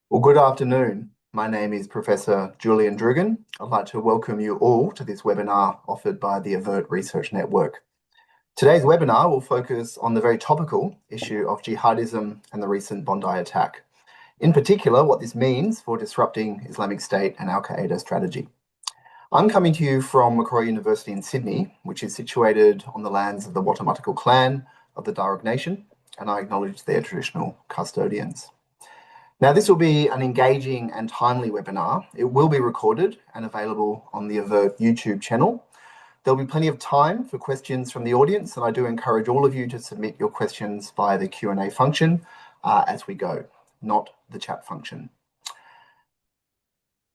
Well, good afternoon. My name is Professor Julian Drugan. I'd like to welcome you all to this webinar offered by the AVERT Research Network. Today's webinar will focus on the very topical issue of jihadism and the recent Bondi attack. In particular, what this means for disrupting Islamic State and Al-Qaeda strategy. I'm coming to you from Macquarie University in Sydney, which is situated on the lands of the Watamatiko clan of the Darug Nation, and I acknowledge their traditional custodians. Now, this will be an engaging and timely webinar. It will be recorded and available on the AVERT YouTube channel. There'll be plenty of time for questions from the audience, and I do encourage all of you to submit your questions via the Q&A function as we go, not the chat function.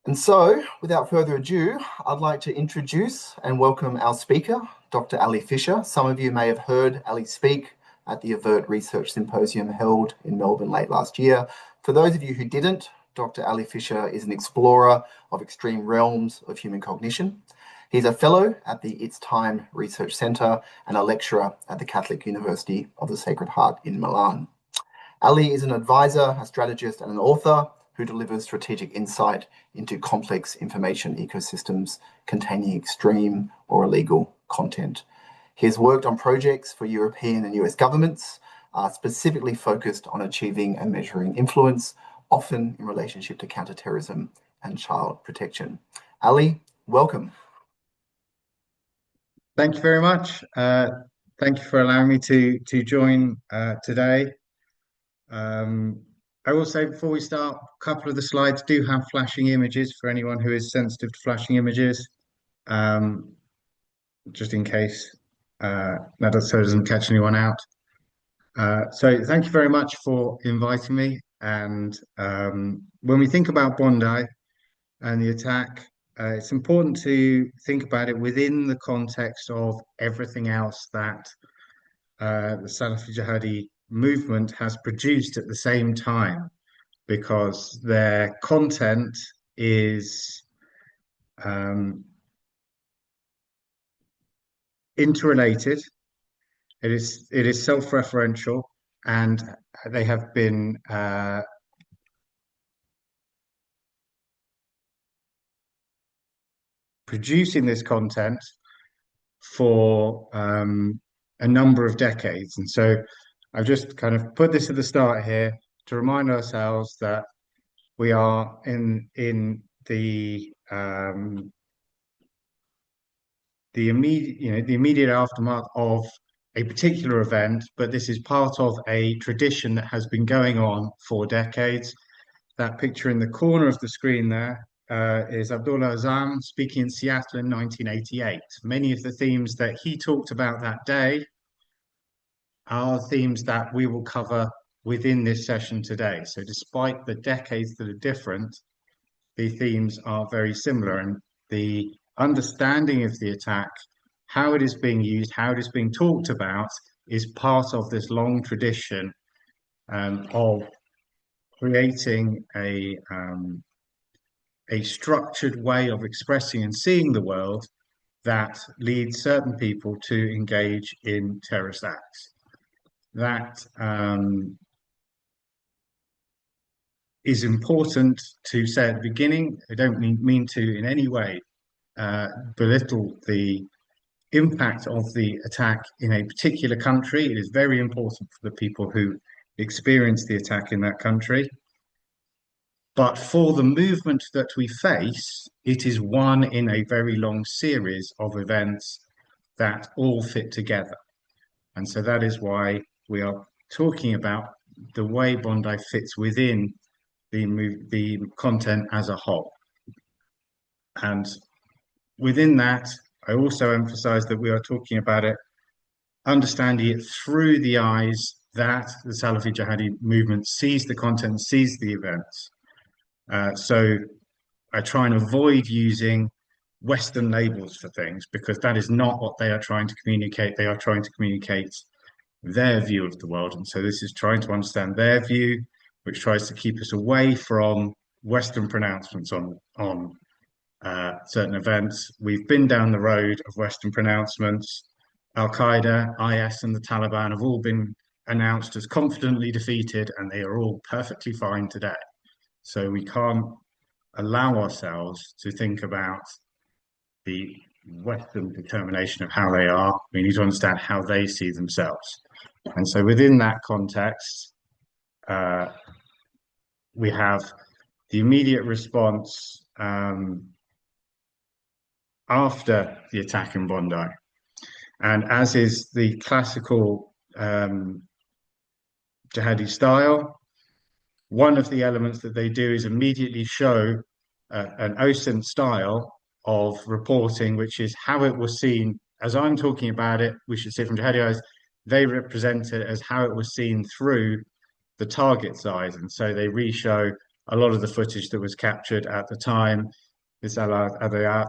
And so, without further ado, I'd like to introduce and welcome our speaker, Dr. Ali Fisher. Some of you may have heard Ali speak at the AVERT Research Symposium held in Melbourne late last year. For those of you who didn't, Dr. Ali Fisher is an explorer of extreme realms of human cognition. He's a fellow at the It's Time Research Centre and a lecturer at the Catholic University of the Sacred Heart in Milan. Ali is an advisor, a strategist, and an author who delivers strategic insight into complex information ecosystems containing extreme or illegal content. He has worked on projects for European and US governments, specifically focused on achieving and measuring influence, often in relationship to counterterrorism and child protection. Ali, welcome. Thank you very much. Thank you for allowing me to join today. I will say before we start, a couple of the slides do have flashing images for anyone who is sensitive to flashing images, just in case that doesn't catch anyone out. So thank you very much for inviting me. And when we think about Bondi and the attack, it's important to think about it within the context of everything else that the Salafi-Jihadi movement has produced at the same time, because their content is interrelated. It is self-referential, and they have been producing this content for a number of decades. And so I've just kind of put this at the start here to remind ourselves that we are in the immediate aftermath of a particular event, but this is part of a tradition that has been going on for decades. That picture in the corner of the screen there is Abdullah Azzam speaking in Seattle in 1988. Many of the themes that he talked about that day are themes that we will cover within this session today. So despite the decades that are different, the themes are very similar, and the understanding of the attack, how it is being used, how it is being talked about, is part of this long tradition of creating a structured way of expressing and seeing the world that leads certain people to engage in terrorist acts. That is important to say at the beginning. I don't mean to in any way belittle the impact of the attack in a particular country. It is very important for the people who experience the attack in that country. But for the movement that we face, it is one in a very long series of events that all fit together. And so that is why we are talking about the way Bondi fits within the content as a whole. And within that, I also emphasize that we are talking about it, understanding it through the eyes that the Salafi-Jihadi movement sees the content, sees the events. So I try and avoid using Western labels for things, because that is not what they are trying to communicate. They are trying to communicate their view of the world. And so this is trying to understand their view, which tries to keep us away from Western pronouncements on certain events. We've been down the road of Western pronouncements. Al-Qaeda, IS, and the Taliban have all been announced as confidently defeated, and they are all perfectly fine today. So we can't allow ourselves to think about the Western determination of how they are. We need to understand how they see themselves. And so within that context, we have the immediate response after the attack in Bondi. And as is the classical jihadi style, one of the elements that they do is immediately show an OSINT style of reporting, which is how it was seen. As I'm talking about it, we should see from jihadi eyes, they represent it as how it was seen through the target's eyes. And so they re-show a lot of the footage that was captured at the time. This AVERT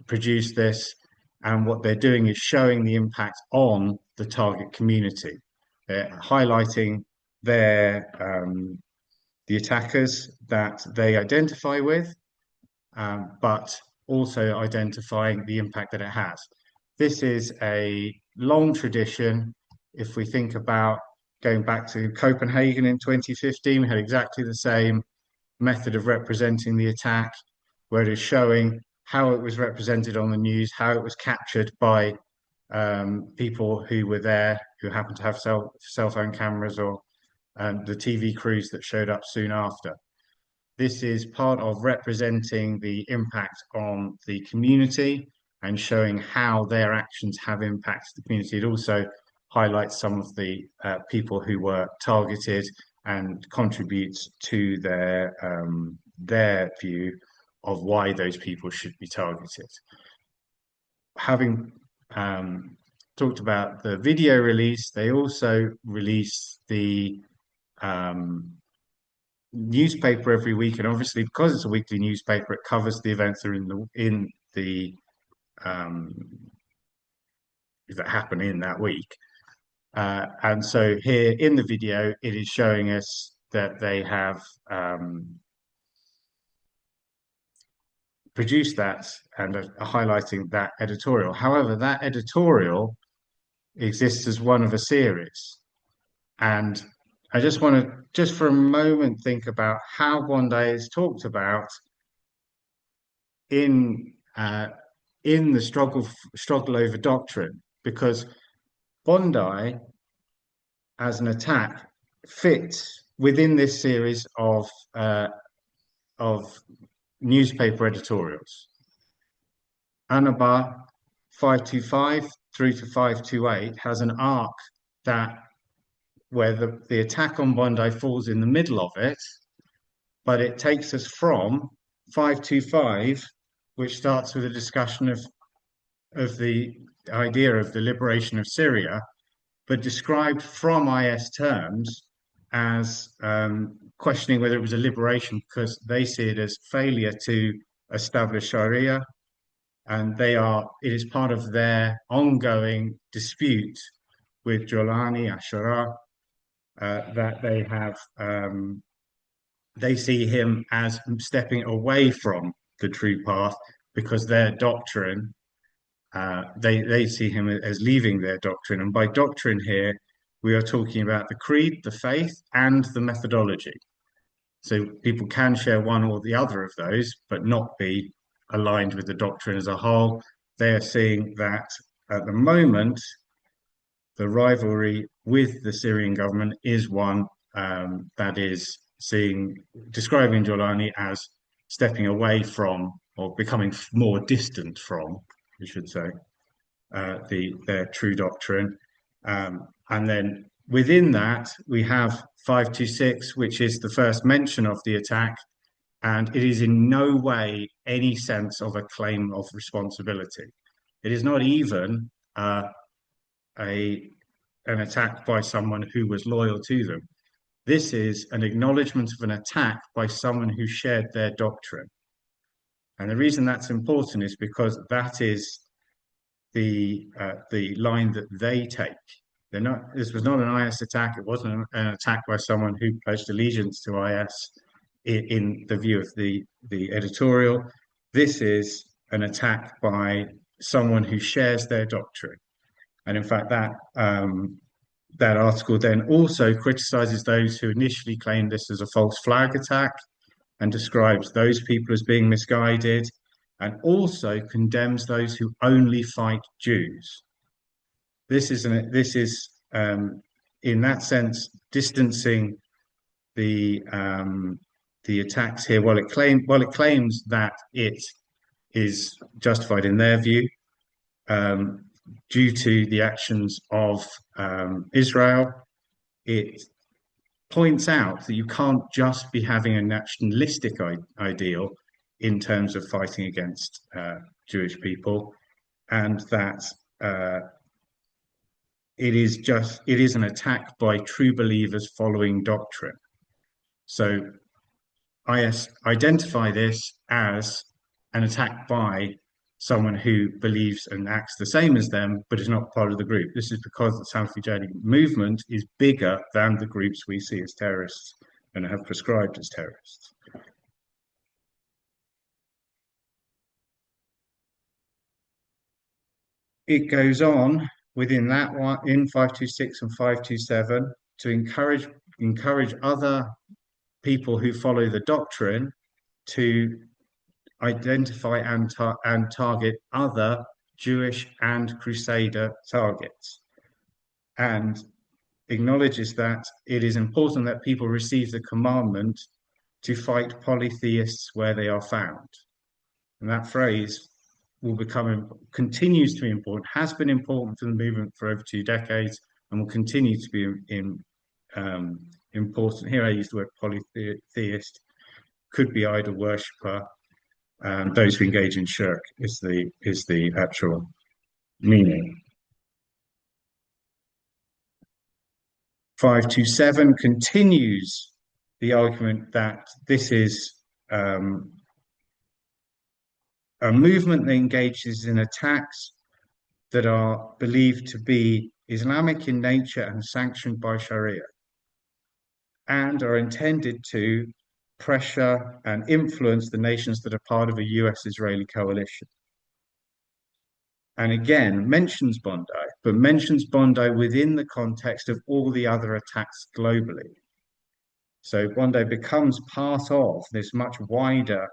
produced this, and what they're doing is showing the impact on the target community. They're highlighting the attackers that they identify with, but also identifying the impact that it has. This is a long tradition. If we think about going back to Copenhagen in 2015, we had exactly the same method of representing the attack, where it is showing how it was represented on the news, how it was captured by people who were there, who happened to have cell phone cameras, or the TV crews that showed up soon after. This is part of representing the impact on the community and showing how their actions have impacted the community. It also highlights some of the people who were targeted and contributes to their view of why those people should be targeted. Having talked about the video release, they also release the newspaper every week, and obviously because it's a weekly newspaper, it covers the events that are that happen in that week. And so here in the video, it is showing us that they have produced that and are highlighting that editorial. However, that editorial exists as one of a series. And I just want to, just for a moment, think about how Bondi is talked about in the struggle over doctrine, because Bondi, as an attack, fits within this series of newspaper editorials. Anaba 525 through to 528 has an arc where the attack on Bondi falls in the middle of it, but it takes us from 525, which starts with a discussion of the idea of the liberation of Syria, but described from IS terms as questioning whether it was a liberation, because they see it as failure to establish Sharia, and it is part of their ongoing dispute with Jolani, Ashara, that they have, they see him as stepping away from the true path, because their doctrine, they see him as leaving their doctrine. And by doctrine here, we are talking about the creed, the faith, and the methodology. So people can share one or the other of those, but not be aligned with the doctrine as a whole. They are seeing that at the moment, the rivalry with the Syrian government is one that is describing Jolani as stepping away from, or becoming more distant from, we should say, their true doctrine. And then within that, we have 526, which is the first mention of the attack, and it is in no way any sense of a claim of responsibility. It is not even an attack by someone who was loyal to them. This is an acknowledgement of an attack by someone who shared their doctrine. And the reason that's important is because that is the line that they take. This was not an IS attack. It wasn't an attack by someone who pledged allegiance to IS in the view of the editorial. This is an attack by someone who shares their doctrine. And in fact, that article then also criticizes those who initially claimed this as a false flag attack and describes those people as being misguided, and also condemns those who only fight Jews. This is in that sense distancing the attacks here. While it claims that it is justified in their view, due to the actions of Israel, it points out that you can't just be having a nationalistic ideal in terms of fighting against Jewish people, and that it is an attack by true believers following doctrine. So I identify this as an attack by someone who believes and acts the same as them, but is not part of the group. This is because the Salafi-Jihadi movement is bigger than the groups we see as terrorists and have prescribed as terrorists. It goes on within that one in 526 and 527 to encourage other people who follow the doctrine to identify and target other Jewish and Crusader targets, and acknowledges that it is important that people receive the commandment to fight polytheists where they are found. And that phrase continues to be important, has been important for the movement for over 2 decades, and will continue to be important. Here I use the word polytheist, could be idol worshipper. Those who engage in shirk is the actual meaning. 527 continues the argument that this is a movement that engages in attacks that are believed to be Islamic in nature and sanctioned by Sharia, and are intended to pressure and influence the nations that are part of a US-Israeli coalition. And again, mentions Bondi, but mentions Bondi within the context of all the other attacks globally. So Bondi becomes part of this much wider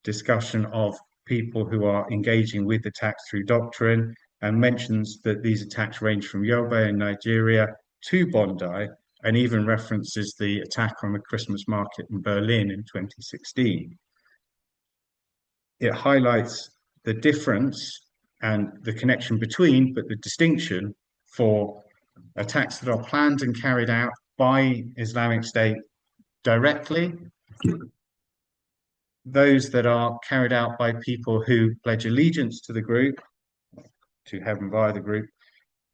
discussion of people who are engaging with attacks through doctrine, and mentions that these attacks range from Yobe in Nigeria to Bondi, and even references the attack on the Christmas market in Berlin in 2016. It highlights the difference and the connection between, but the distinction for attacks that are planned and carried out by Islamic State directly, those that are carried out by people who pledge allegiance to the group, to heaven via the group,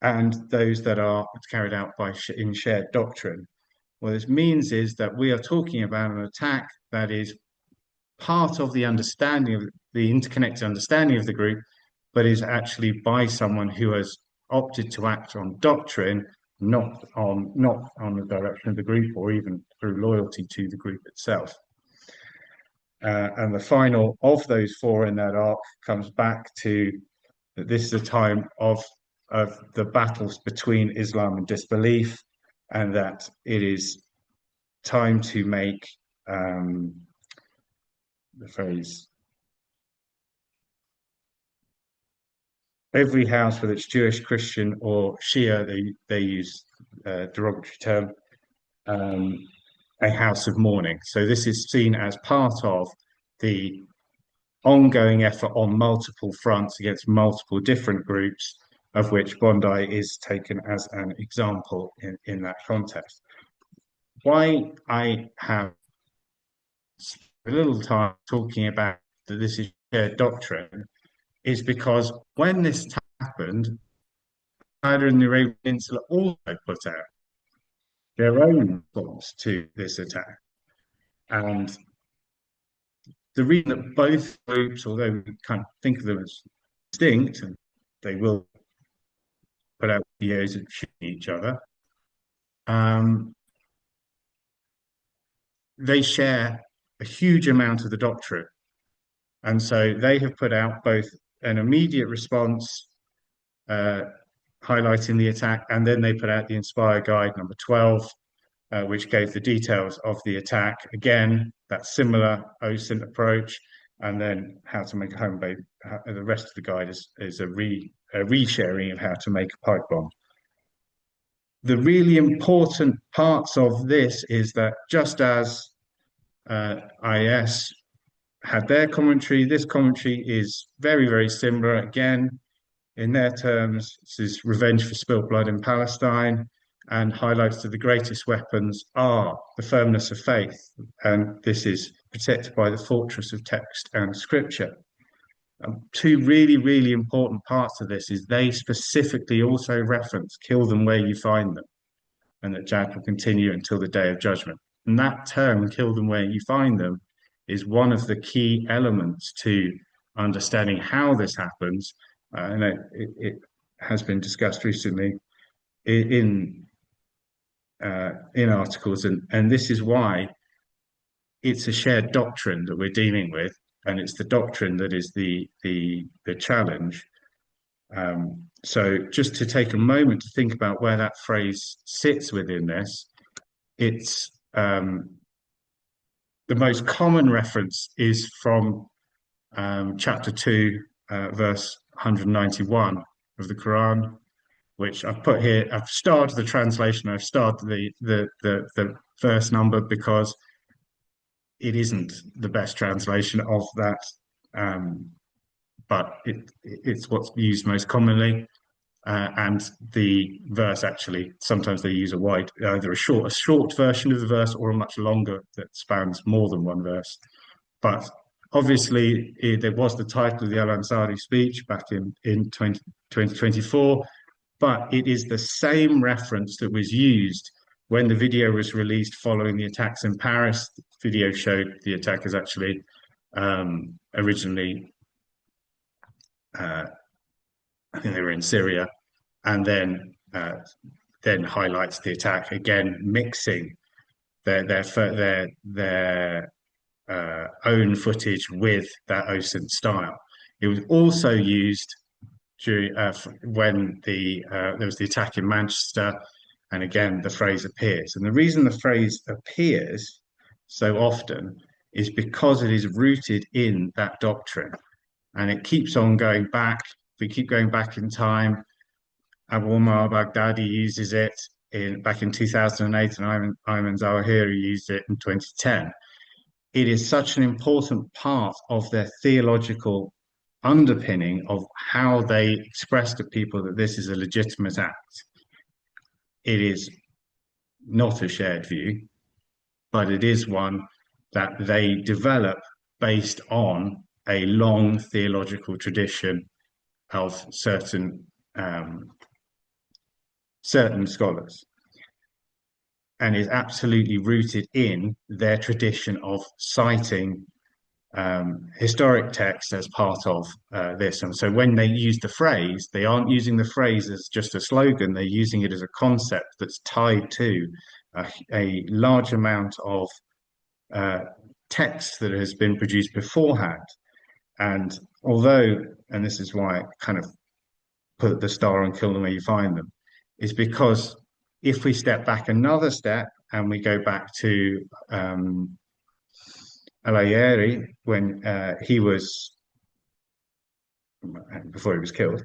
and those that are carried out in shared doctrine. What this means is that we are talking about an attack that is part of the understanding of the interconnected understanding of the group, but is actually by someone who has opted to act on doctrine, not on the direction of the group, or even through loyalty to the group itself. And the final of those 4 in that arc comes back to that this is a time of the battles between Islam and disbelief, and that it is time to make the phrase, every house, whether it's Jewish, Christian, or Shia, they use a derogatory term, a house of mourning. So this is seen as part of the ongoing effort on multiple fronts against multiple different groups, of which Bondi is taken as an example in that context. Why I have a little time talking about that this is shared doctrine is because when this happened, Qaeda and the Arabian Peninsula also put out their own response to this attack. And the reason that both groups, although we kind of think of them as distinct, and they will put out videos of shooting each other, they share a huge amount of the doctrine. And so they have put out both an immediate response highlighting the attack, and then they put out the Inspire Guide number 12, which gave the details of the attack. Again, that similar OSINT approach, and then how to make a home base. The rest of the guide is a resharing of how to make a pipe bomb. The really important parts of this is that just as IS had their commentary, this commentary is very, very similar. Again, in their terms, this is revenge for spilt blood in Palestine, and highlights that the greatest weapons are the firmness of faith, and this is protected by the fortress of text and scripture. Two really, really important parts of this is they specifically also reference kill them where you find them, and that jihad will continue until the day of judgment. And that term, kill them where you find them, is one of the key elements to understanding how this happens. And it has been discussed recently in articles, and this is why it's a shared doctrine that we're dealing with, and it's the doctrine that is the challenge. So just to take a moment to think about where that phrase sits within this, it's the most common reference is from chapter 2, verse 191 of the Quran, which I've put here. I've starred the translation. I've starred the verse number because it isn't the best translation of that, but it's what's used most commonly. And the verse, actually, sometimes they use either a short version of the verse or a much longer that spans more than one verse. But obviously, there was the title of the Al-Ansari speech back in 2024, but it is the same reference that was used when the video was released following the attacks in Paris. The video showed the attackers actually originally, I think they were in Syria, and then highlights the attack again, mixing their own footage with that OSINT style. It was also used during when there was the attack in Manchester, and again the phrase appears. And the reason the phrase appears so often is because it is rooted in that doctrine, and it keeps on going back. We keep going back in time. Abu Omar Baghdadi uses it back in 2008, and Ayman Zawahiri used it in 2010. It is such an important part of their theological underpinning of how they express to people that this is a legitimate act. It is not a shared view, but it is one that they develop based on a long theological tradition of certain scholars, and is absolutely rooted in their tradition of citing historic text as part of this. And so when they use the phrase, they aren't using the phrase as just a slogan, they're using it as a concept that's tied to a large amount of text that has been produced beforehand. And although, and this is why I kind of put the star on kill them where you find them, is because if we step back another step and we go back to Al-Ayari, when he was, before he was killed,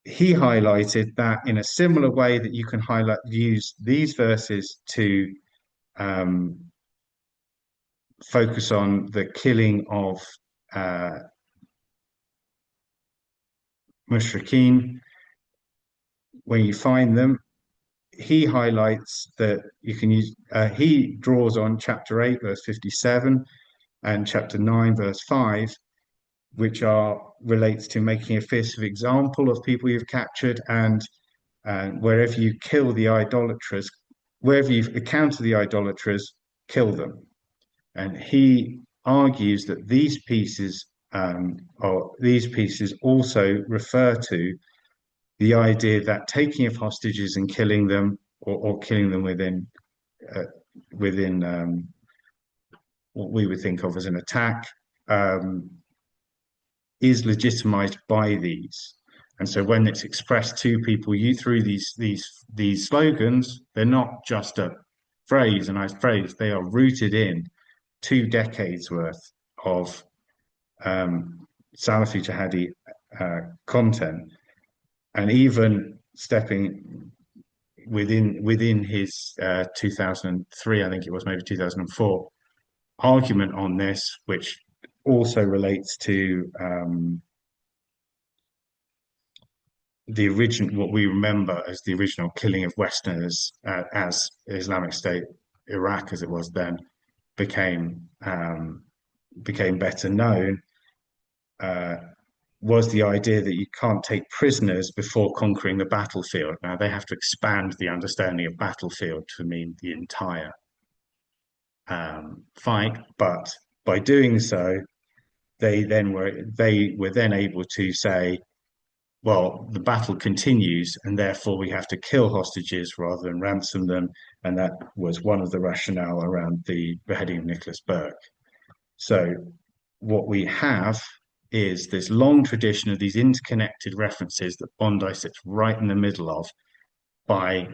he highlighted that in a similar way that you can use these verses to focus on the killing of mushrikeen. When you find them, he highlights that you can use, he draws on chapter 8, verse 57, and chapter 9, verse 5, which relates to making a fearsome example of people you've captured, and wherever you kill the idolaters, wherever you encounter the idolaters, kill them. And he argues that these pieces also refer to the idea that taking of hostages and killing them, or killing them within what we would think of as an attack, is legitimized by these. And so when it's expressed to people you through these slogans, they're not just a phrase, a nice phrase. They are rooted in 2 decades worth of Salafi-Jihadi content, and even stepping within his 2003, I think it was, maybe 2004, argument on this, which also relates to the original, what we remember as the original killing of Westerners, as Islamic State Iraq, as it was then, became better known, was the idea that you can't take prisoners before conquering the battlefield. Now, they have to expand the understanding of battlefield to mean the entire fight, but by doing so, they were then able to say, well, the battle continues, and therefore we have to kill hostages rather than ransom them. And that was one of the rationale around the beheading of Nicholas Berg. So what we have is this long tradition of these interconnected references that Bondi sits right in the middle of by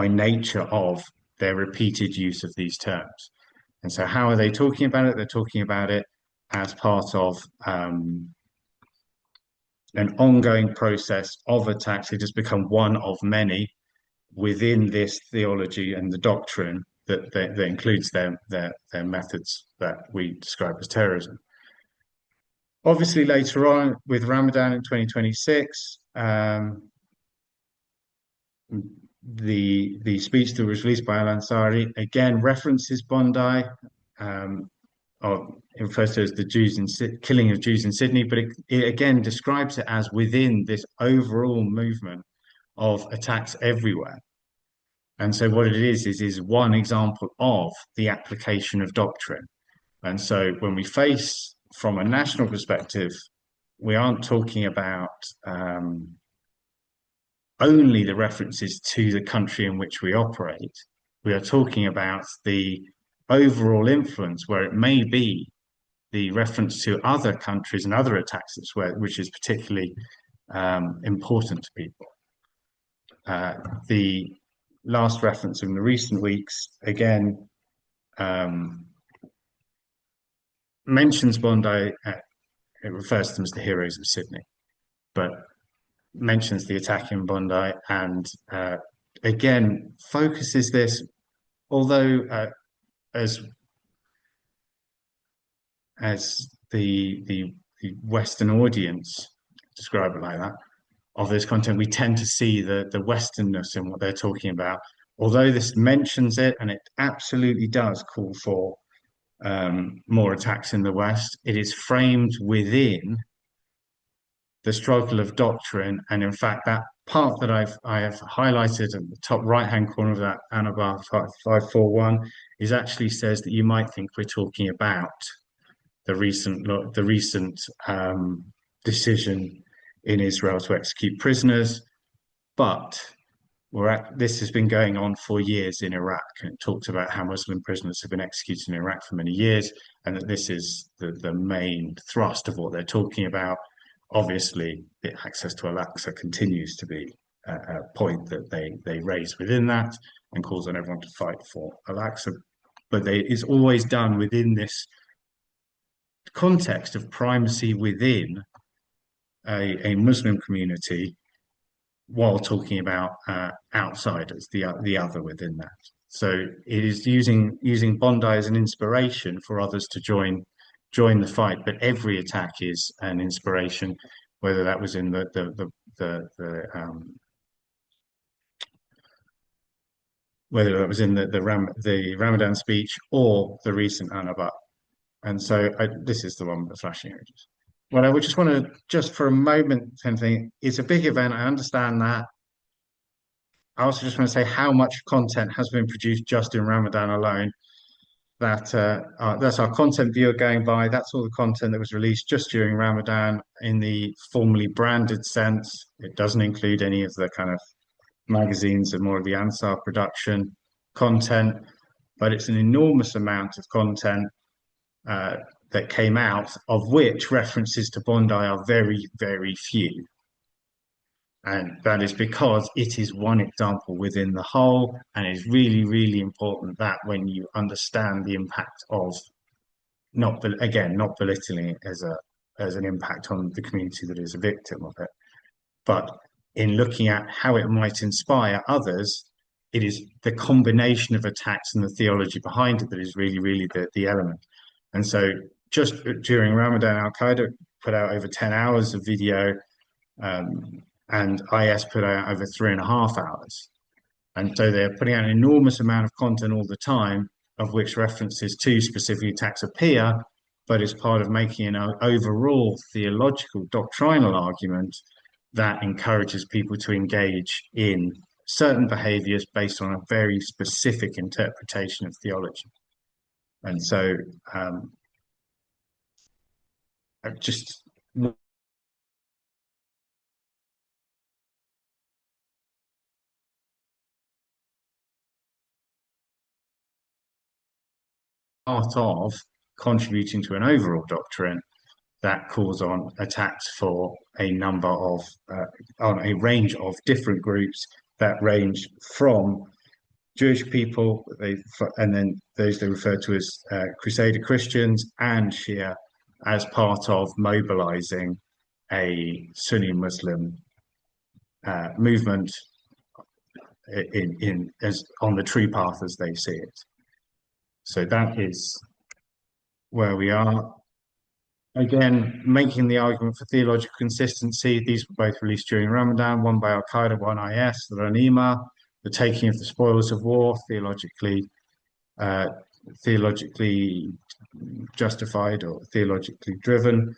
nature of their repeated use of these terms. And so how are they talking about it? They're talking about it as part of an ongoing process of attacks. It has become one of many within this theology and the doctrine that includes their methods that we describe as terrorism. Obviously, later on with Ramadan in 2026, the speech that was released by Al Ansari again references Bondi, it refers to as the killing of Jews in Sydney, but it again describes it as within this overall movement of attacks everywhere. And so what it is one example of the application of doctrine. And so when we face, from a national perspective, we aren't talking about only the references to the country in which we operate. We are talking about the overall influence, where it may be the reference to other countries and other attacks, which is particularly important to people. The last reference in the recent weeks, again, mentions Bondi. It refers to them as the heroes of Sydney, but mentions the attack in Bondi, and again focuses this, although as the Western audience describe it like that, of this content, we tend to see the Westernness in what they're talking about. Although this mentions it, and it absolutely does call for more attacks in the West, it is framed within the struggle of doctrine. And in fact, that part that I have highlighted at the top right-hand corner of that Anabar 541 actually says that you might think we're talking about the recent decision in Israel to execute prisoners, but this has been going on for years in Iraq, and it talks about how Muslim prisoners have been executed in Iraq for many years, and that this is the main thrust of what they're talking about. Obviously, the access to Al-Aqsa continues to be a point that they raise within that and calls on everyone to fight for Al-Aqsa, but it's always done within this context of primacy within a Muslim community, while talking about outsiders, the other within that. So it is using Bondi as an inspiration for others to join the fight, but every attack is an inspiration, whether that was in the Ramadan speech or the recent Anabat. And so this is the one with the flashing images. Well, I would just want to, just for a moment, something, it's a big event. I understand that. I also just want to say how much content has been produced just in Ramadan alone. That's our content viewer going by. That's all the content that was released just during Ramadan in the formally branded sense. It doesn't include any of the kind of magazines and more of the Ansar production content, but it's an enormous amount of content. that came out, of which references to Bondi are very, very few. And that is because it is one example within the whole, and it's really, really important that when you understand the impact of, not belittling it as an impact on the community that is a victim of it, but in looking at how it might inspire others, it is the combination of attacks and the theology behind it that is really, really the element. And so just during Ramadan, Al-Qaeda put out over 10 hours of video, and IS put out over 3.5 hours. And so they're putting out an enormous amount of content all the time, of which references to specific attacks appear, but is part of making an overall theological, doctrinal argument that encourages people to engage in certain behaviors based on a very specific interpretation of theology. And so just part of contributing to an overall doctrine that calls on attacks for a number of, on a range of different groups that range from Jewish people, and then those they refer to as Crusader Christians and Shia, as part of mobilizing a Sunni Muslim movement as on the true path as they see it. So that is where we are. Again, making the argument for theological consistency. These were both released during Ramadan, one by Al-Qaeda, one IS, the Ghanima, the taking of the spoils of war, theologically justified or theologically driven.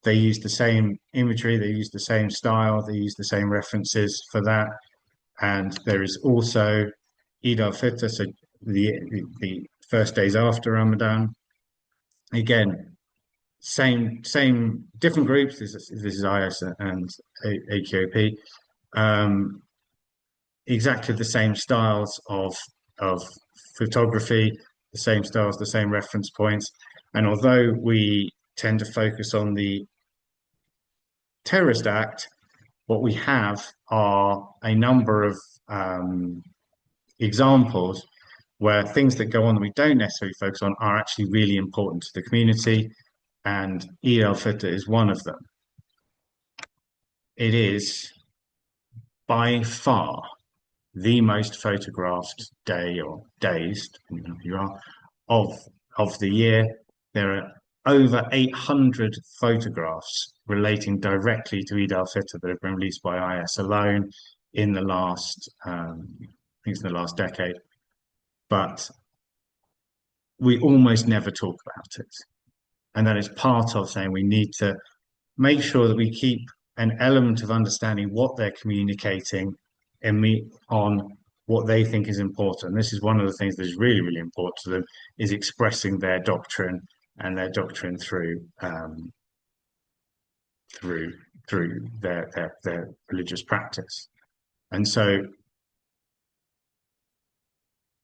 They use the same imagery, they use the same style, they use the same references for that. And there is also Eid al-Fitr, so the first days after Ramadan. Again, same different groups. This is IS and AQOP. Exactly the same styles of photography, the same styles, the same reference points. And although we tend to focus on the terrorist act, what we have are a number of examples where things that go on that we don't necessarily focus on are actually really important to the community, and Eid al-Fitr is one of them. It is by far the most photographed day or days, depending on who you are, of the year. There are over 800 photographs relating directly to Eid al-Fitr that have been released by IS alone in the last, I think it's in the last decade. But we almost never talk about it. And that is part of saying we need to make sure that we keep an element of understanding what they're communicating and meet on what they think is important. This is one of the things that is really, really important to them, is expressing their doctrine and their doctrine through their religious practice. And so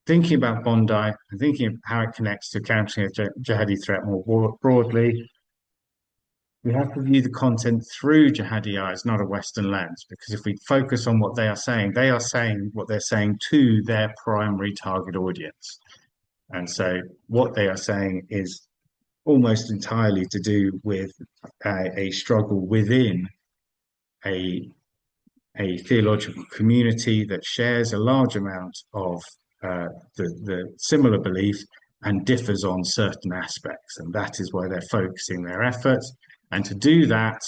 thinking about Bondi and thinking of how it connects to countering a jihadi threat more broadly, we have to view the content through jihadi eyes, not a Western lens, because if we focus on what they are saying what they're saying to their primary target audience. And so what they are saying is almost entirely to do with a struggle within a theological community that shares a large amount of the similar belief and differs on certain aspects. And that is where they're focusing their efforts. And to do that,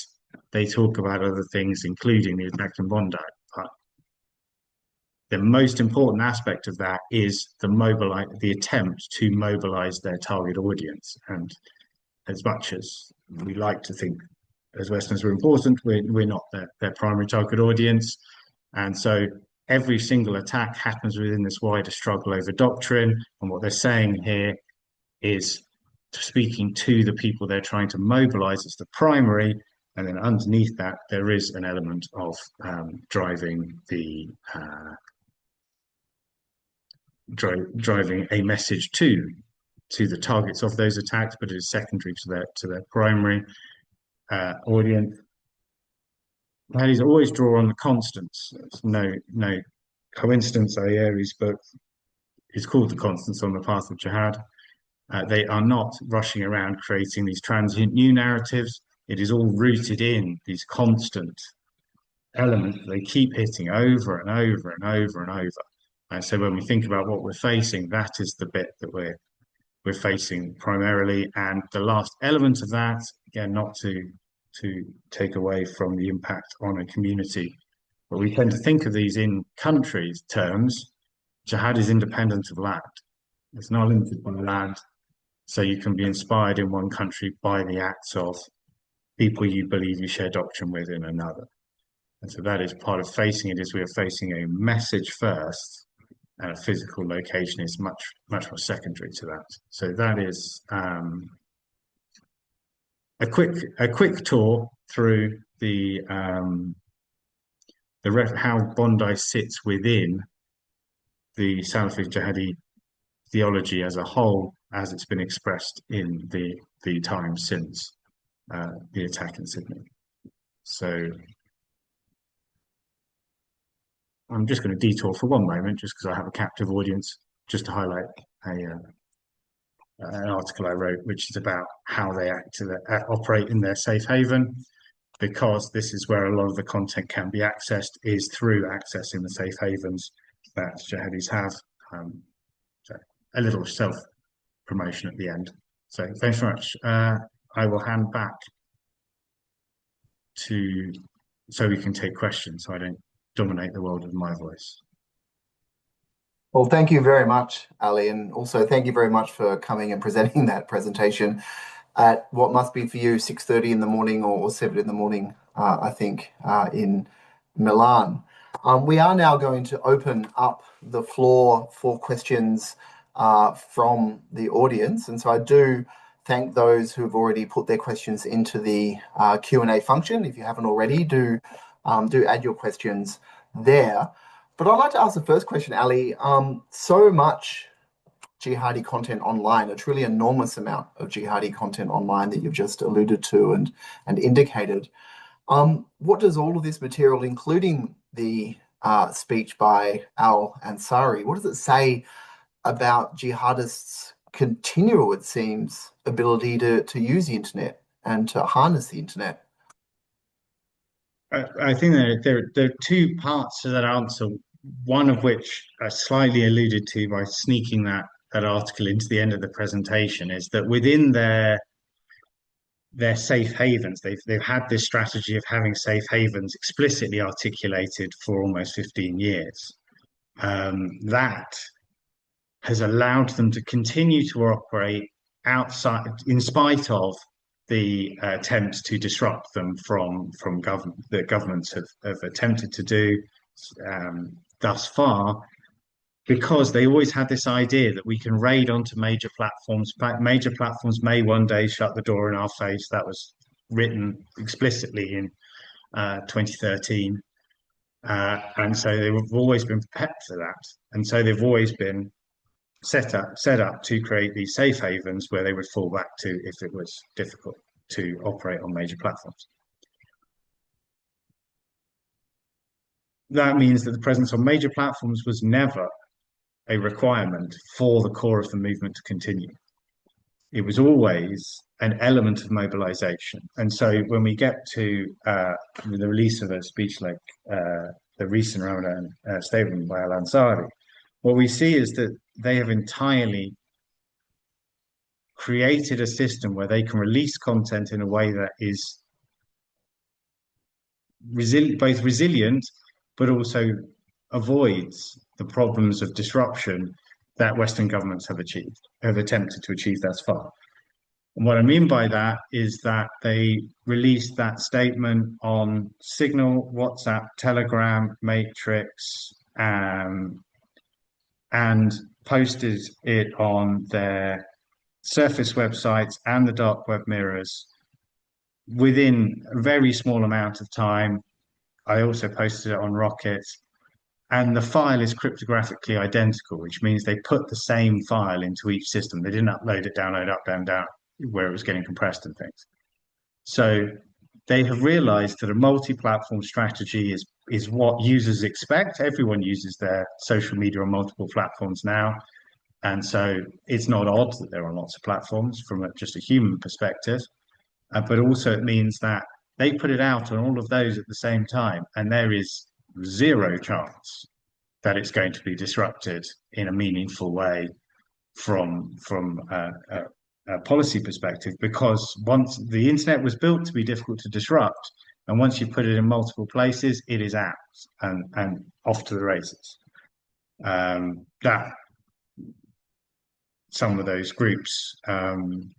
they talk about other things, including the attack in Bondi. But the most important aspect of that is the attempt to mobilize their target audience. And as much as we like to think as Westerners we're important, we're not their primary target audience. And so every single attack happens within this wider struggle over doctrine. And what they're saying here is speaking to the people they're trying to mobilize as the primary, and then underneath that there is an element of driving a message to to the targets of those attacks, but it is secondary to their primary audience. Jihadis always draw on the constants. It's no coincidence. Ayeri's book is called The Constants on the Path of Jihad. They are not rushing around creating these transient new narratives. It is all rooted in these constant elements they keep hitting over and over and over and over. And so when we think about what we're facing, that is the bit that we're facing primarily. And the last element of that, again, not to take away from the impact on a community, but we tend to think of these in countries terms. Jihad is independent of land. It's not limited by land. So you can be inspired in one country by the acts of people you believe you share doctrine with in another. And so that is part of facing it, is we are facing a message first, and a physical location is much more secondary to that. So that is a quick tour through the how Bondi sits within the Salafi-Jihadi theology as a whole, as it's been expressed in the time since the attack in Sydney. So I'm just going to detour for one moment, just because I have a captive audience, just to highlight an article I wrote, which is about how they operate in their safe haven, because this is where a lot of the content can be accessed, is through accessing the safe havens that jihadis have. So a little self-promotion at the end. So thanks very much. I will hand back so we can take questions, so I don't dominate the world with my voice. Well, thank you very much, Ali, and also thank you very much for coming and presenting that presentation at what must be for you 6:30 in the morning or 7 in the morning, I think, in Milan. We are now going to open up the floor for questions from the audience, and so I do thank those who have already put their questions into the Q&A function. If you haven't already, do add your questions there. But I'd like to ask the first question, Ali. So much jihadi content online, a truly enormous amount of jihadi content online that you've just alluded to and indicated. What does all of this material, including the speech by al-Ansari, what does it say about jihadists' continual, it seems, ability to use the internet and to harness the internet? I think there are two parts to that answer, one of which I slightly alluded to by sneaking that article into the end of the presentation, is that within their safe havens, they've had this strategy of having safe havens explicitly articulated for almost 15 years. That has allowed them to continue to operate outside, in spite of the attempts to disrupt them from government. The governments have attempted to do thus far, because they always had this idea that we can raid onto major platforms. Major platforms may one day shut the door in our face. That was written explicitly in 2013. And so they've always been prepared for that. And so they've always been set up to create these safe havens where they would fall back to if it was difficult to operate on major platforms. That means that the presence on major platforms was never a requirement for the core of the movement to continue. It was always an element of mobilization. And so when we get to the release of a speech like the recent Ramadan statement by al-Ansari, what we see is that they have entirely created a system where they can release content in a way that is both resilient, but also avoids the problems of disruption that Western governments have attempted to achieve thus far. And what I mean by that is that they released that statement on Signal, WhatsApp, Telegram, Matrix, and posted it on their Surface websites and the dark web mirrors within a very small amount of time. I also posted it on Rocket, and the file is cryptographically identical, which means they put the same file into each system. They didn't upload it, download, up, down, down, where it was getting compressed and things. So they have realized that a multi-platform strategy is what users expect. Everyone uses their social media on multiple platforms now. And so it's not odd that there are lots of platforms from just a human perspective. But also it means that they put it out on all of those at the same time, and there is zero chance that it's going to be disrupted in a meaningful way from a policy perspective, because once the internet was built to be difficult to disrupt, and once you put it in multiple places, it is out and off to the races. That some of those groups, some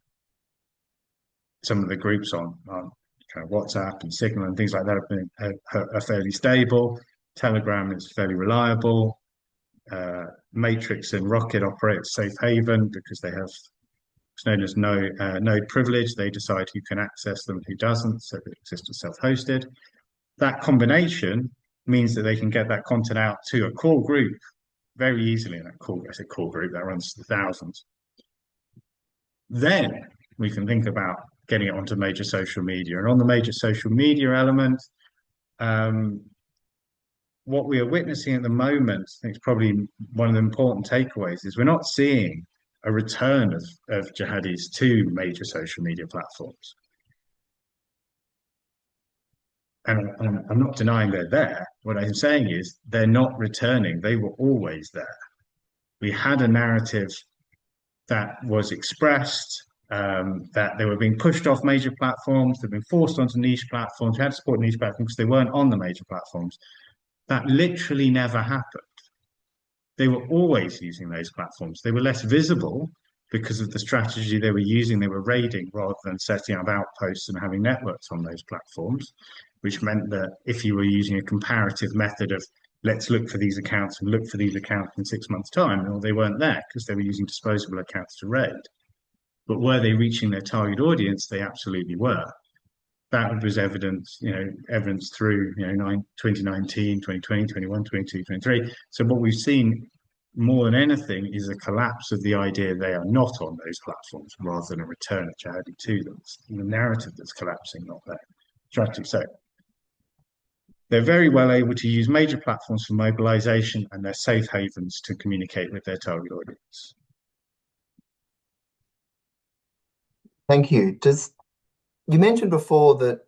of the groups on kind of WhatsApp and Signal and things like that are fairly stable. Telegram is fairly reliable. Matrix and Rocket operate as safe haven because they have what's known as node privilege. They decide who can access them and who doesn't, so they exist as self-hosted. That combination means that they can get that content out to a core group very easily. And I say core group, that runs to thousands. Then we can think about getting it onto major social media. And on the major social media element, what we are witnessing at the moment, I think it's probably one of the important takeaways, is we're not seeing a return of jihadis to major social media platforms. And I'm not denying they're there. What I'm saying is they're not returning. They were always there. We had a narrative that was expressed, that they were being pushed off major platforms, they've been forced onto niche platforms. We had to support niche platforms because they weren't on the major platforms. That literally never happened. They were always using those platforms. They were less visible because of the strategy they were using. They were raiding rather than setting up outposts and having networks on those platforms, which meant that if you were using a comparative method of let's look for these accounts and look for these accounts in 6 months' time, well, they weren't there because they were using disposable accounts to raid. But were they reaching their target audience? They absolutely were. That was evidence through 2019, 2020, 21, 22, 23. So what we've seen more than anything is a collapse of the idea they are not on those platforms rather than a return of jihadi to them. It's the narrative that's collapsing, not their strategy. So they're very well able to use major platforms for mobilization, and they're safe havens to communicate with their target audience. Thank you. You mentioned before that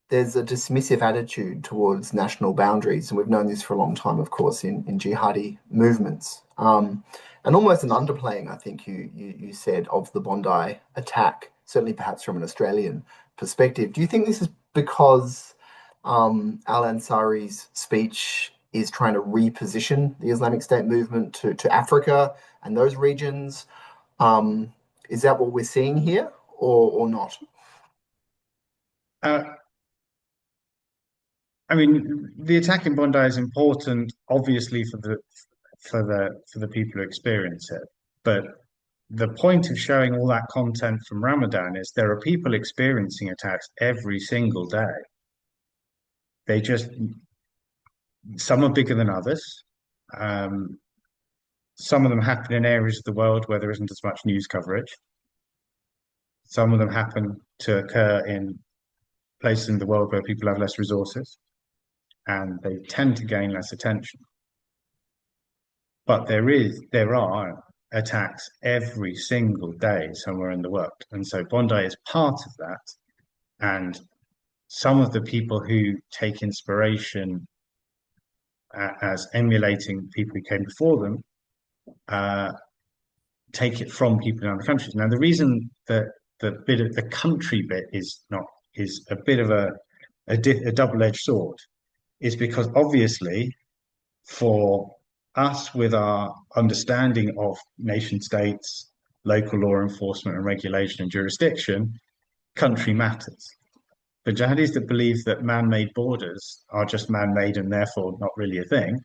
there's a dismissive attitude towards national boundaries, and we've known this for a long time, of course, in jihadi movements, and almost an underplaying, I think you said, of the Bondi attack, certainly perhaps from an Australian perspective. Do you think this is because al-Ansari's speech is trying to reposition the Islamic State movement to Africa and those regions? Is that what we're seeing here, or not? I mean, the attack in Bondi is important, obviously, for the people who experience it. But the point of showing all that content from Ramadan is there are people experiencing attacks every single day. Some are bigger than others. Some of them happen in areas of the world where there isn't as much news coverage. Some of them happen to occur in places in the world where people have less resources, and they tend to gain less attention. But there are attacks every single day somewhere in the world. And so Bondi is part of that. And some of the people who take inspiration as emulating people who came before them take it from people in other countries. Now, the reason that the bit of the country bit is a bit of a double-edged sword is because obviously for us, with our understanding of nation states, local law enforcement and regulation and jurisdiction, country matters. For jihadis that believe that man-made borders are just man-made and therefore not really a thing,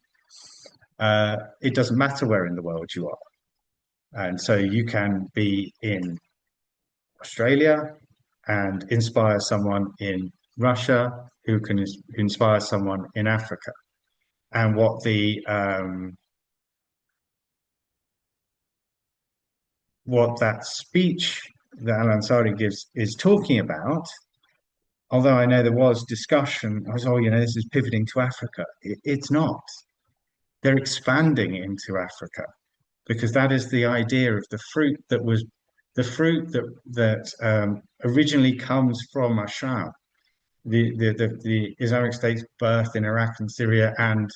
it doesn't matter where in the world you are. And so you can be in Australia and inspire someone in Russia who can inspire someone in Africa. and what that speech that Al Ansari gives is talking about. Although I know there was discussion, I was, oh, this is pivoting to Africa. It's not. They're expanding into Africa because that is the idea of the fruit that originally comes from Asham, the Islamic State's birth in Iraq and Syria, and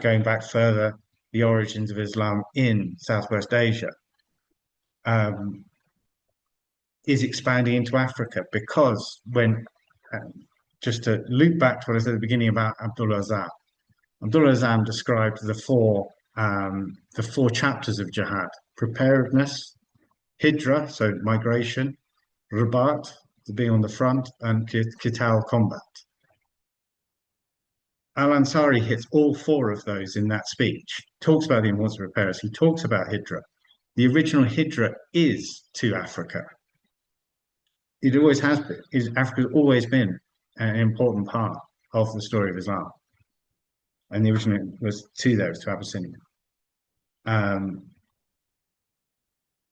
going back further, the origins of Islam in Southwest Asia. Is expanding into Africa because just to loop back to what I said at the beginning about Abdullah Azzam. Abdullah Azzam described the four chapters of jihad: preparedness, hijra, so migration, ribat, being on the front, and qital, combat. Al-Ansari hits all four of those in that speech. Talks about the importance of preparedness. He talks about hijra. The original hijra is to Africa. It always has been. Africa's always been an important part of the story of Islam. And the original was to Abyssinia.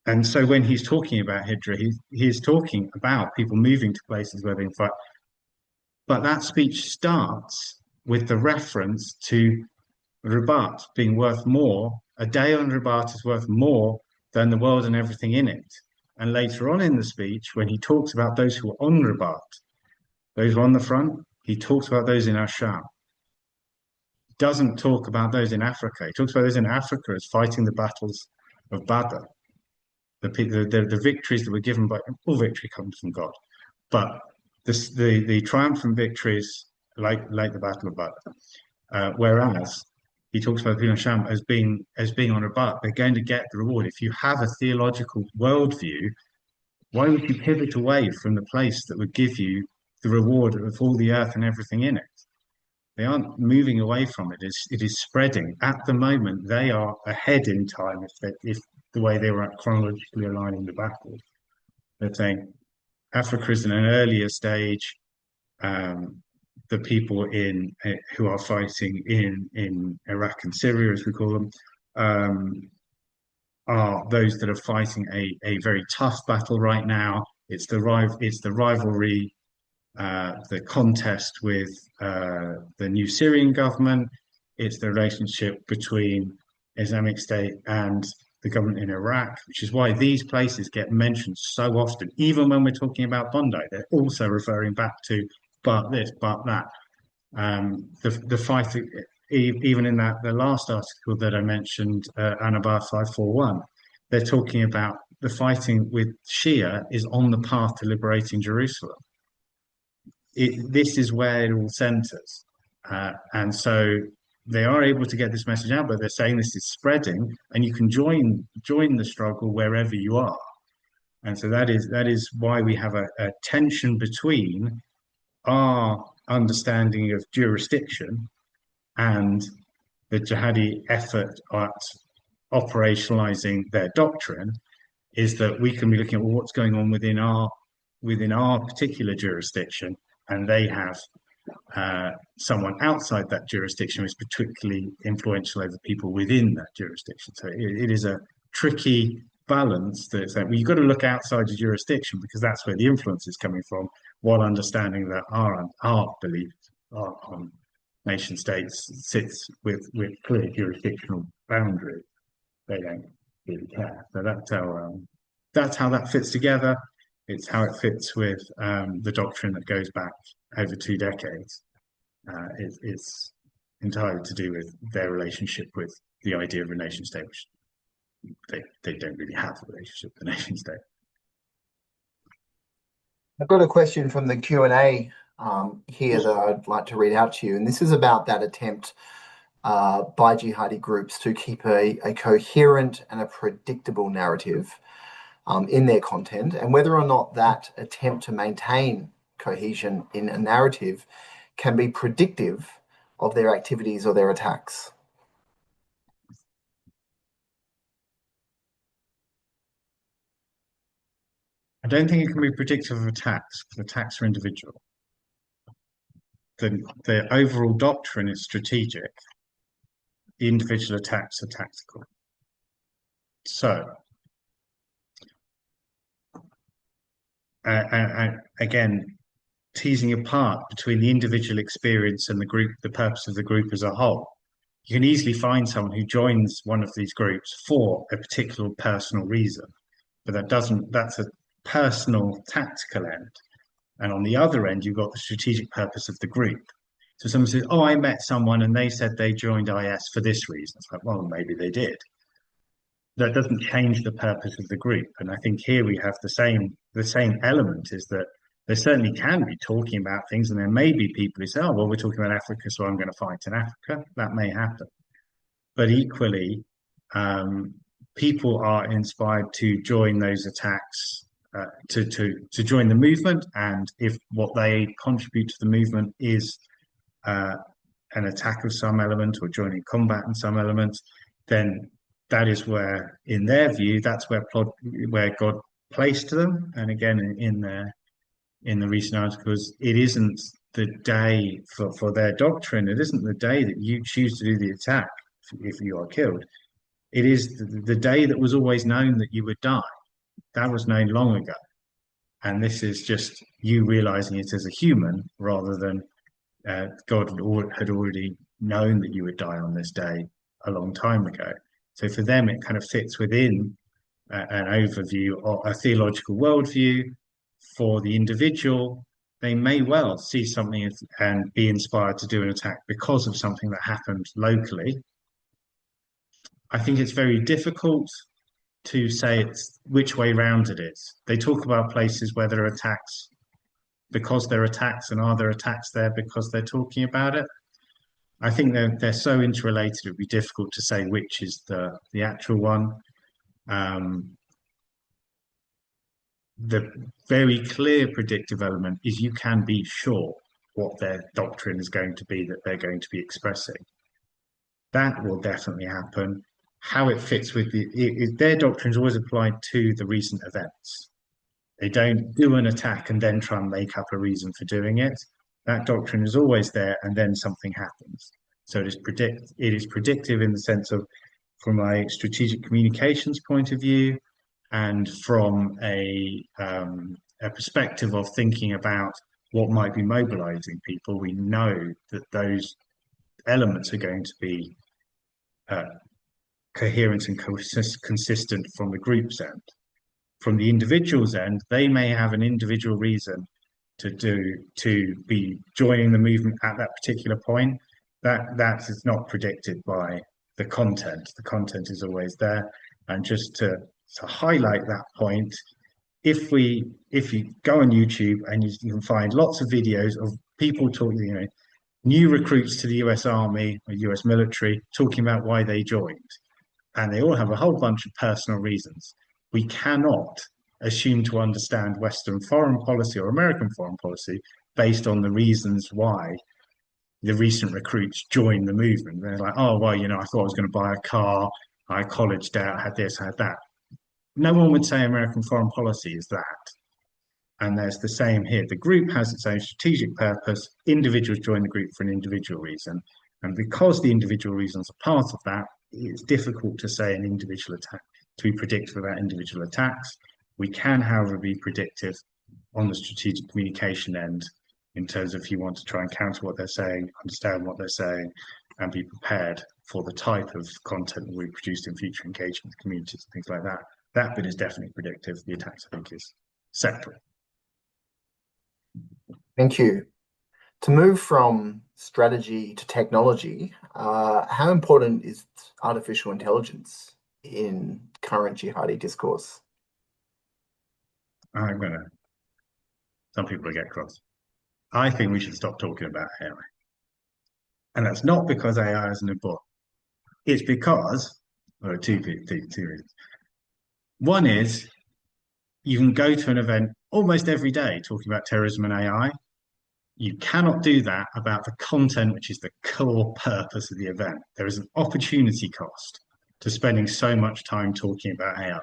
And so when he's talking about hijra, he's talking about people moving to places where they can fight. But that speech starts with the reference to Rabat being worth more. A day on Rabat is worth more than the world and everything in it. And later on in the speech, when he talks about those who are on Rabat, those who are on the front, he talks about those in Asham. He doesn't talk about those in Africa. He talks about those in Africa as fighting the battles of Badr. The victories that were given by all victory comes from God, but the triumphant victories like the Battle of Badr, whereas he talks about Ibn Sham as being on a butt, they're going to get the reward. If you have a theological worldview, why would you pivot away from the place that would give you the reward of all the earth and everything in it? They aren't moving away from it. It is spreading. At the moment, they are ahead in time if the way they were chronologically aligning the battles. They're saying Africa is in an earlier stage. The people who are fighting in Iraq and Syria, as we call them, are those that are fighting a very tough battle right now. It's the rivalry, the contest with the new Syrian government. It's the relationship between Islamic State and the government in Iraq, which is why these places get mentioned so often. Even when we're talking about Bondi, they're also referring back to but this, but that. The fight, even in the last article that I mentioned, Anabar 541, they're talking about the fighting with Shia is on the path to liberating Jerusalem. This is where it all centers. And so they are able to get this message out, but they're saying this is spreading, and you can join the struggle wherever you are. And so that is why we have a tension between our understanding of jurisdiction and the jihadi effort at operationalizing their doctrine, is that we can be looking at what's going on within our particular jurisdiction, and they have someone outside that jurisdiction who is particularly influential over people within that jurisdiction. So it is a tricky balance that well, you've got to look outside your jurisdiction because that's where the influence is coming from, while understanding that our belief on nation states sits with clear jurisdictional boundaries. They don't really care. So that's how that fits together. It's how it fits with the doctrine that goes back over 2 decades. It's entirely to do with their relationship with the idea of a nation state, which they don't really have a relationship with the nation state. I've got a question from the Q&A here that I'd like to read out to you, and this is about that attempt by jihadi groups to keep a coherent and a predictable narrative in their content, and whether or not that attempt to maintain cohesion in a narrative can be predictive of their activities or their attacks. I don't think it can be predictive of attacks, because attacks are individual. The overall doctrine is strategic, the individual attacks are tactical. So, again, teasing apart between the individual experience and the group, the purpose of the group as a whole. You can easily find someone who joins one of these groups for a particular personal reason, but that's a personal tactical end. And on the other end, you've got the strategic purpose of the group. So someone says, oh, I met someone and they said they joined IS for this reason. It's like, well, maybe they did. That doesn't change the purpose of the group. And I think here we have the same element, is that there certainly can be talking about things, and there may be people who say, oh, well, we're talking about Africa, so I'm going to fight in Africa. That may happen. But equally, people are inspired to join those attacks, to join the movement. And if what they contribute to the movement is an attack of some element or joining combat in some element, then that is where, in their view, that's where God placed them. And again, in the recent articles, it isn't the day for their doctrine. It isn't the day that you choose to do the attack if you are killed. It is the day that was always known that you would die. That was known long ago. And this is just you realizing it as a human rather than God had already known that you would die on this day a long time ago. So for them, it kind of fits within an overview or a theological worldview. For the individual, they may well see something and be inspired to do an attack because of something that happened locally. I think it's very difficult to say it's which way round it is. They talk about places where there are attacks because there are attacks, and are there attacks there because they're talking about it? I think they're so interrelated, it would be difficult to say which is the actual one. The very clear predictive element is you can be sure what their doctrine is going to be, that they're going to be expressing. That will definitely happen. How it fits with their doctrine is always applied to the recent events. They don't do an attack and then try and make up a reason for doing it. That doctrine is always there, and then something happens. So it is predictive in the sense of, from a strategic communications point of view, and from a perspective of thinking about what might be mobilizing people. We know that those elements are going to be coherent and consistent from the group's end. From the individual's end, they may have an individual reason to be joining the movement at that particular point. That is not predicted by the content. The content is always there. And just to highlight that point, if you go on YouTube and you can find lots of videos of people talking, new recruits to the US Army or US military talking about why they joined, and they all have a whole bunch of personal reasons. We cannot assume to understand Western foreign policy or American foreign policy based on the reasons why the recent recruits joined the movement. They're like, oh, well, I thought I was going to buy a car, I had college debt, I had this, I had that. No one would say American foreign policy is that. And there's the same here. The group has its own strategic purpose. Individuals join the group for an individual reason. And because the individual reasons are part of that, it's difficult to say an individual attack, to be predictive about individual attacks. We can, however, be predictive on the strategic communication end, in terms of if you want to try and counter what they're saying, understand what they're saying, and be prepared for the type of content that we produce in future engagement with communities and things like that. That bit is definitely predictive. The attacks, I think, is separate. Thank you. To move from strategy to technology, how important is artificial intelligence in current jihadi discourse? Some people will get cross. I think we should stop talking about AI. And that's not because AI isn't important. It's because, two reasons. One is, you can go to an event almost every day talking about terrorism and AI. You cannot do that about the content, which is the core purpose of the event. There is an opportunity cost to spending so much time talking about AI.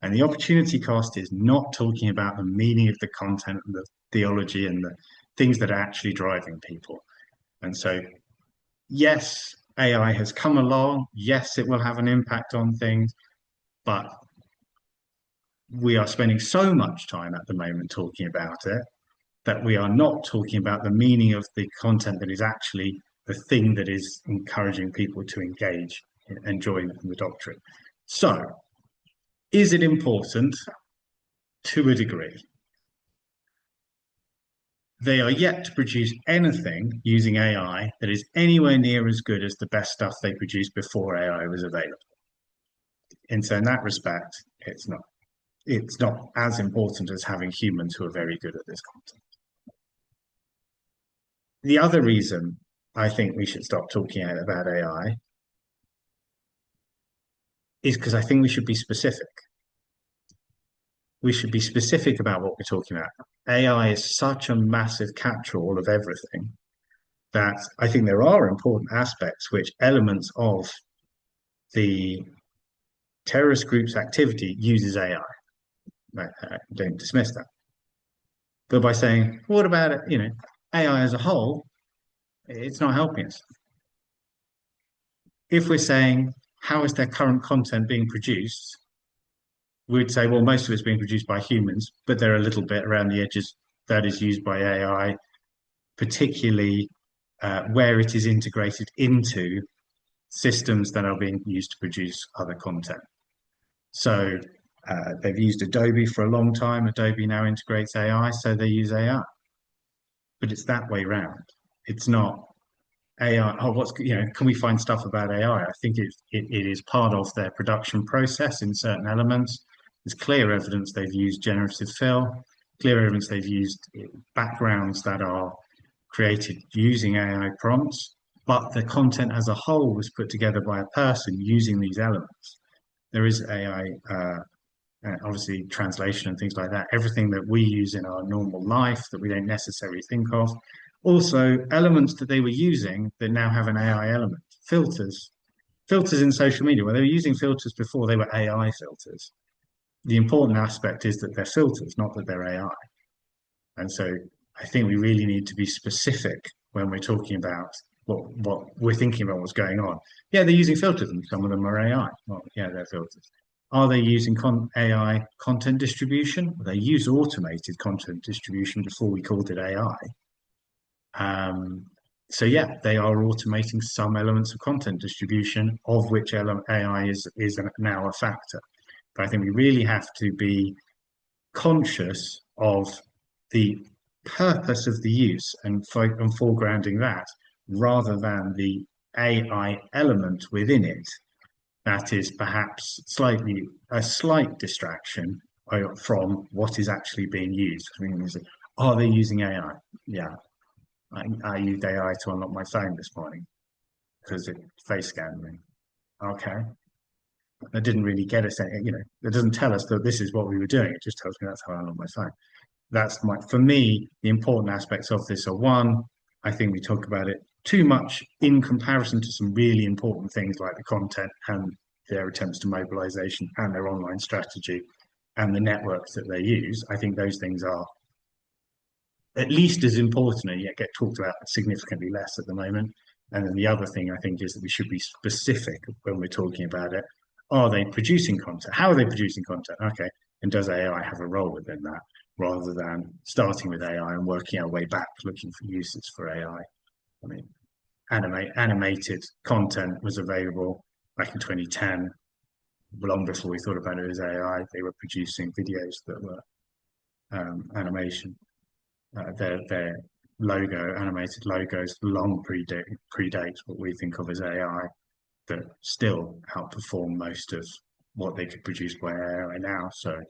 And the opportunity cost is not talking about the meaning of the content and the theology and the things that are actually driving people. And so, yes, AI has come along. Yes, it will have an impact on things, but we are spending so much time at the moment talking about it that we are not talking about the meaning of the content that is actually the thing that is encouraging people to engage and join in the doctrine. So, is it important? To a degree. They are yet to produce anything using AI that is anywhere near as good as the best stuff they produced before AI was available. And so in that respect, it's not as important as having humans who are very good at this content. The other reason I think we should stop talking about AI is because I think we should be specific. We should be specific about what we're talking about. AI is such a massive catch-all of everything that I think there are important aspects which elements of the terrorist group's activity uses AI. I don't dismiss that. But by saying, what about it, AI as a whole, it's not helping us. If we're saying, how is their current content being produced? We'd say, well, most of it's being produced by humans, but there are a little bit around the edges that is used by AI, particularly where it is integrated into systems that are being used to produce other content. So they've used Adobe for a long time. Adobe now integrates AI, so they use AI. But it's that way round. It's not AI. Oh, can we find stuff about AI? I think it is part of their production process in certain elements. There's clear evidence they've used generative fill, clear evidence they've used backgrounds that are created using AI prompts, but the content as a whole was put together by a person using these elements. There is AI, obviously translation and things like that, everything that we use in our normal life that we don't necessarily think of. Also, elements that they were using that now have an AI element. Filters in social media, where they were using filters before, they were AI filters. The important aspect is that they're filters, not that they're AI. And so I think we really need to be specific when we're talking about what we're thinking about what's going on. Yeah, they're using filters, and some of them are AI. Well, yeah, they're filters. Are they using AI content distribution? They use automated content distribution before we called it AI. So yeah, they are automating some elements of content distribution, of which AI is now a factor. But I think we really have to be conscious of the purpose of the use and foregrounding that, rather than the AI element within it that is perhaps a slight distraction from what is actually being used. I mean, are they using AI? Yeah. I used AI to unlock my phone this morning because it face scanned me. Okay. That didn't really get us any, it doesn't tell us that this is what we were doing. It just tells me that's how I unlock my phone. For me, the important aspects of this are: one, I think we talk about it too much in comparison to some really important things like the content and their attempts to mobilization and their online strategy and the networks that they use. I think those things are at least as important and yet get talked about significantly less at the moment. And then the other thing I think is that we should be specific when we're talking about it. Are they producing content? How are they producing content? Okay. And does AI have a role within that, rather than starting with AI and working our way back, looking for uses for AI? I mean, animated content was available back in 2010, long before we thought about it as AI. They were producing videos that were animation. Their animated logos long predate what we think of as AI, that still outperform most of what they could produce by AI now. So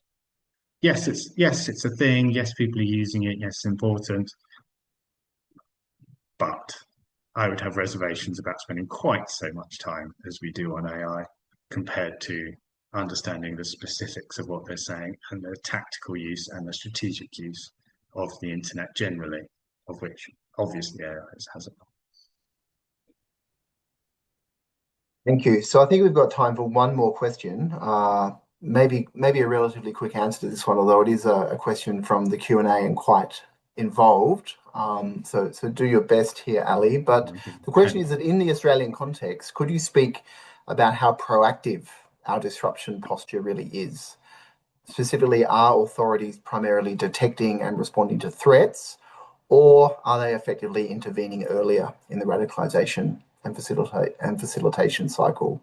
yes, it's a thing. Yes, people are using it. Yes, it's important. But I would have reservations about spending quite so much time as we do on AI compared to understanding the specifics of what they're saying and the tactical use and the strategic use of the internet generally, of which obviously AI has a lot. Thank you. So I think we've got time for one more question. Maybe a relatively quick answer to this one, although it is a question from the Q&A and quite involved. So do your best here, Ali. But the question is that in the Australian context, could you speak about how proactive our disruption posture really is? Specifically, are authorities primarily detecting and responding to threats, or are they effectively intervening earlier in the radicalisation and facilitation cycle?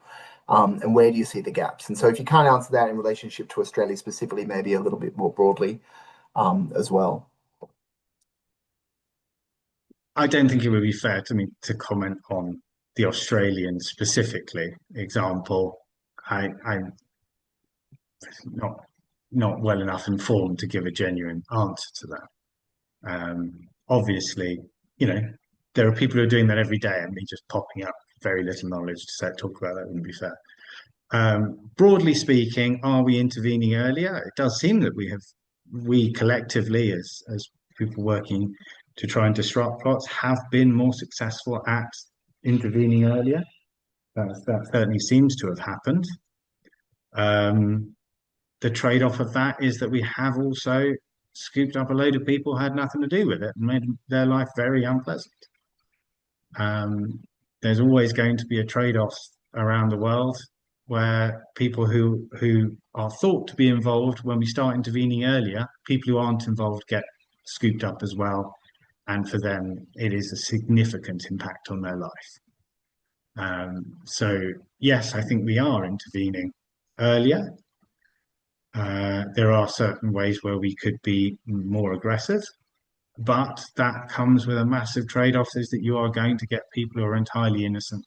And where do you see the gaps? And so if you can't answer that in relationship to Australia specifically, maybe a little bit more broadly as well. I don't think it would be fair to me to comment on the Australian specifically example. I'm not well enough informed to give a genuine answer to that. Obviously, there are people who are doing that every day, and me just popping up very little knowledge to talk about that wouldn't be fair. Broadly speaking, are we intervening earlier? It does seem that we collectively, as people working to try and disrupt plots, have been more successful at intervening earlier. That certainly seems to have happened. The trade-off of that is that we have also scooped up a load of people who had nothing to do with it and made their life very unpleasant. There's always going to be a trade-off around the world where people who are thought to be involved, when we start intervening earlier, people who aren't involved get scooped up as well. And for them, it is a significant impact on their life. So, yes, I think we are intervening earlier. There are certain ways where we could be more aggressive, but that comes with a massive trade-off, is that you are going to get people who are entirely innocent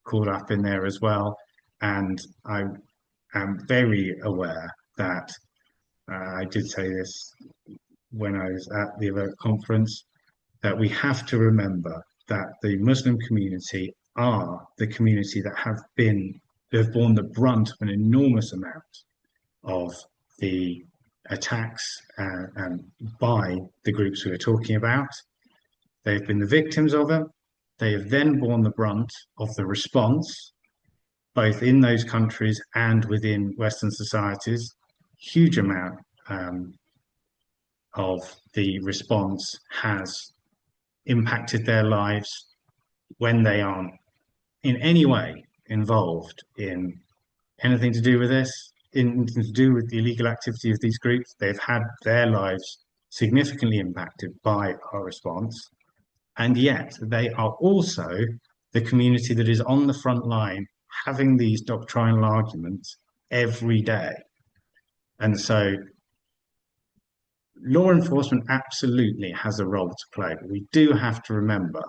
caught up in there as well. And I am very aware that I did say this when I was at the AVERT conference, that we have to remember that the Muslim community are the community that have borne the brunt of an enormous amount of the attacks and by the groups we are talking about. They've been the victims of them. They have then borne the brunt of the response, both in those countries and within Western societies. Huge amount of the response has impacted their lives when they aren't in any way involved in anything to do with this, anything to do with the illegal activity of these groups. They've had their lives significantly impacted by our response, and yet they are also the community that is on the front line having these doctrinal arguments every day. And so law enforcement absolutely has a role to play, but we do have to remember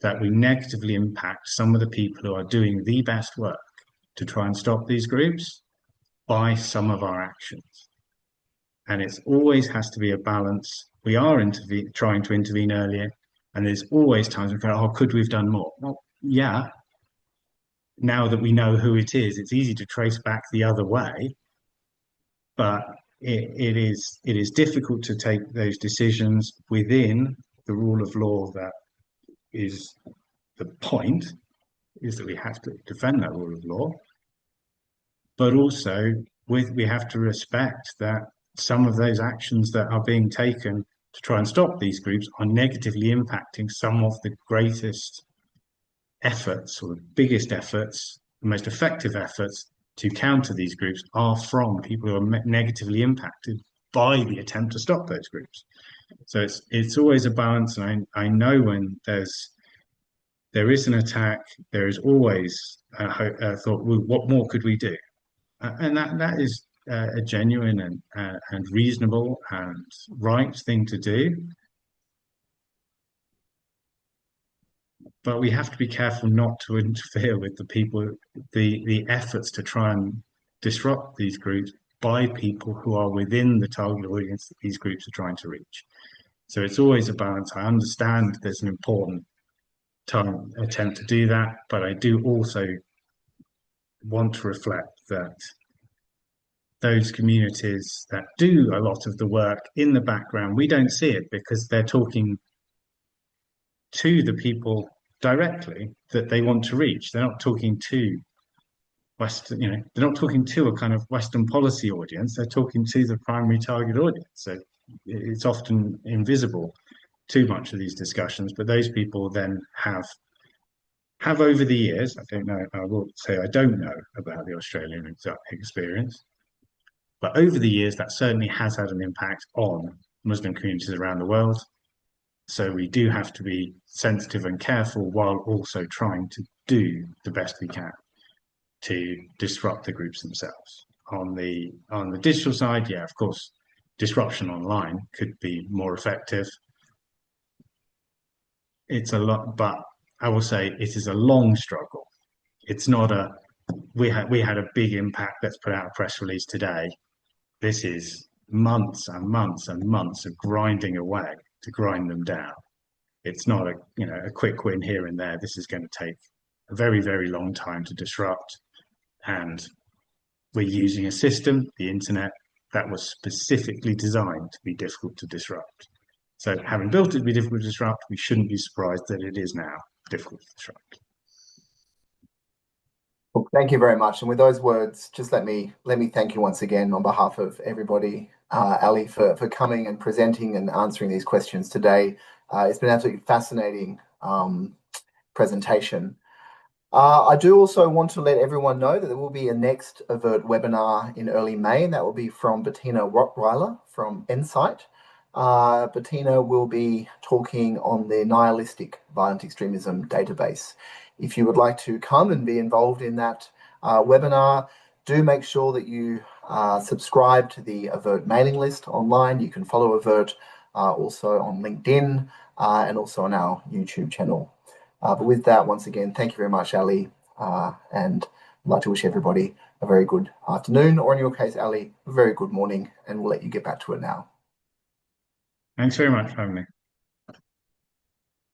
that we negatively impact some of the people who are doing the best work to try and stop these groups by some of our actions. And it always has to be a balance. We are trying to intervene earlier, and there's always times we go, oh, could we have done more? Well, yeah. Now that we know who it is, it's easy to trace back the other way, but it is difficult to take those decisions within the rule of law. That is the point, is that we have to defend that rule of law, but also we have to respect that some of those actions that are being taken to try and stop these groups are negatively impacting some of the greatest efforts, or the biggest efforts, the most effective efforts to counter these groups are from people who are negatively impacted by the attempt to stop those groups. So it's always a balance, and I know when there is an attack, there is always a thought, well, what more could we do? And that is a genuine and reasonable and right thing to do. But we have to be careful not to interfere with the efforts to try and disrupt these groups by people who are within the target audience that these groups are trying to reach. So it's always a balance. I understand there's an important attempt to do that, but I do also want to reflect that those communities that do a lot of the work in the background, we don't see it because they're talking to the people directly that they want to reach. They're not talking to Western, they're not talking to a kind of Western policy audience. They're talking to the primary target audience. So it's often invisible too much of these discussions, but those people then have over the years, I will say I don't know about the Australian experience, but over the years that certainly has had an impact on Muslim communities around the world. So we do have to be sensitive and careful while also trying to do the best we can to disrupt the groups themselves. On the digital side, yeah, of course, disruption online could be more effective. It's a lot, but I will say it is a long struggle. It's not we had a big impact. Let's put out a press release today. This is months and months and months of grinding away to grind them down. It's not a quick win here and there. This is going to take a very, very long time to disrupt. And we're using a system, the internet, that was specifically designed to be difficult to disrupt. So having built it to be difficult to disrupt, we shouldn't be surprised that it is now difficult to disrupt. Well, thank you very much. And with those words, just let me thank you once again on behalf of everybody, Ali, for coming and presenting and answering these questions today. It's been an absolutely fascinating presentation. I do also want to let everyone know that there will be a next AVERT webinar in early May, and that will be from Bettina Rottweiler from Insight. Bettina will be talking on the nihilistic violent extremism database. If you would like to come and be involved in that webinar, do make sure that you subscribe to the AVERT mailing list online. You can follow AVERT also on LinkedIn and also on our YouTube channel. But with that, once again, thank you very much, Ali, and I'd like to wish everybody a very good afternoon, or in your case, Ali, a very good morning, and we'll let you get back to it now. Thanks very much for having me.